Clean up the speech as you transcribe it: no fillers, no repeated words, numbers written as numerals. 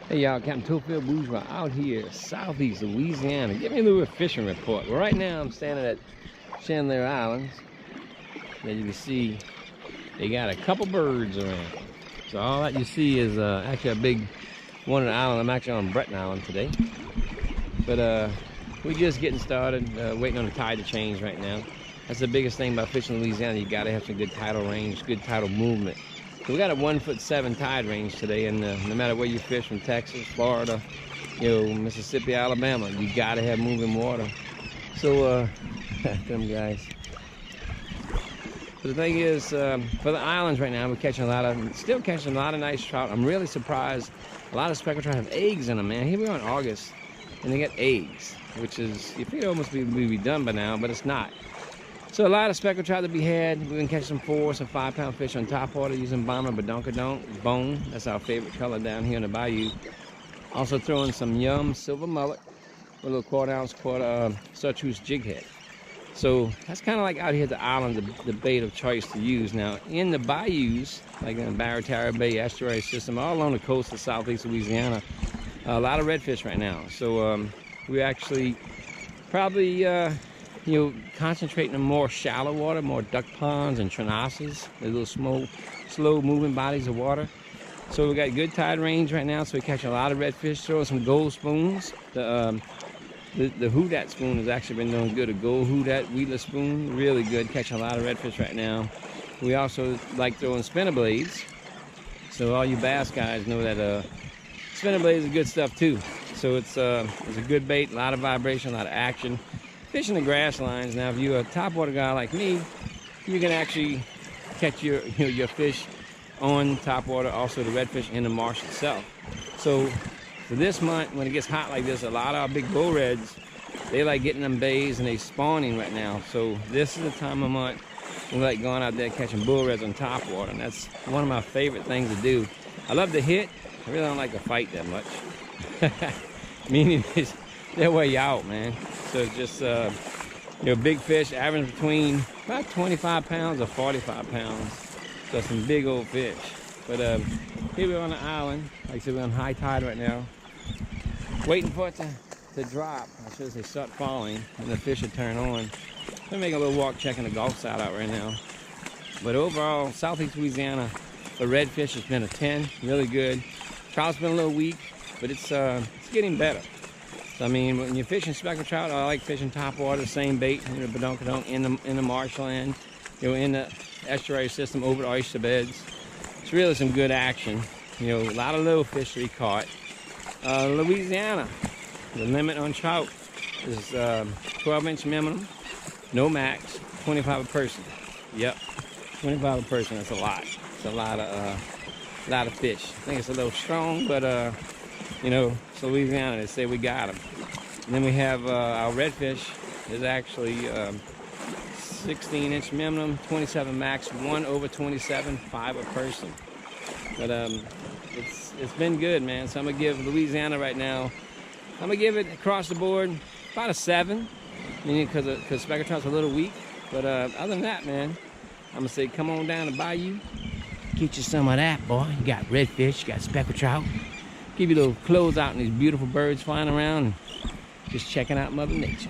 Hey y'all, Capt Theophile Bourgeois out here, southeast Louisiana. Give me a little fishing report. Well, right now I'm standing at Chandler Islands. As you can see, they got a couple birds around. So all that you see is actually a big one on the island. I'm actually on Breton Island today. But we're just getting started, waiting on the tide to change right now. That's the biggest thing about fishing in Louisiana. You gotta have some good tidal range, good tidal movement. So we got a 1'7" tide range today, and no matter where you fish, from Texas, Florida, Mississippi, Alabama, you gotta have moving water. So them guys. But the thing is, for the islands right now, we're catching still catching a lot of nice trout. I'm really surprised. A lot of speckled trout have eggs in them, man. Here we are in August, and they got eggs, which is, you think it almost be done by now, but it's not. So a lot of speckled trout to be had. We can catch some 4- some 5-pound fish on top water using bomber, badonkadonk, bone. That's our favorite color down here in the bayou. Also throwing some yum silver mullet with a little quarter-ounce chartreuse jig head. So that's kind of like out here at the island, the bait of choice to use. Now in the bayous, like in the Barataria Bay estuary system, all along the coast of southeast Louisiana, a lot of redfish right now. So we actually probably concentrating on more shallow water, more duck ponds and trenasses, the little slow moving bodies of water. So we got good tide range right now, so we catch a lot of redfish. Throwing some gold spoons. The Houdat spoon has actually been doing good. A gold Houdat weedless spoon, really good, catching a lot of redfish right now. We also like throwing spinner blades. So all you bass guys know that spinner blades are good stuff too. So it's a good bait, a lot of vibration, a lot of action. Fishing the grass lines. Now, if you're a topwater guy like me, you can actually catch your fish on topwater, also the redfish in the marsh itself. So for this month, when it gets hot like this, a lot of our big bull reds, they like getting them bays and they spawning right now. So this is the time of month we like going out there catching bull reds on topwater, and that's one of my favorite things to do. I love to hit. I really don't like to fight that much. Meaning they'll wear you out, man. So it's just, big fish, average between about 25 pounds or 45 pounds. So some big old fish. But here we're on the island. Like I said, we're on high tide right now. Waiting for it to drop. I should say start falling, and the fish will turn on. We're making a little walk checking the Gulf side out right now. But overall, southeast Louisiana, the redfish has been a 10, really good. Trout's been a little weak, but it's getting better. I mean, when you're fishing speckled trout, I like fishing topwater, same bait, badonkadonk in the marshland, in the estuary system over the oyster beds. It's really some good action. A lot of little fish to be caught. Louisiana, the limit on trout is 12-inch minimum, no max, 25 a person. Yep, 25 a person. That's a lot. It's a lot of fish. I think it's a little strong, but so Louisiana, they say we got them. And then we have our redfish is actually 16-inch minimum, 27 max, 1 over 27, 5 a person. But it's been good, man. So I'm gonna give Louisiana right now, I'm gonna give it across the board about a 7, meaning because speckled trout's a little weak. But other than that, man, I'm gonna say come on down to bayou, get you some of that, boy. You got redfish, you got speckled trout. Give you a little clothes out and these beautiful birds flying around, and just checking out Mother Nature.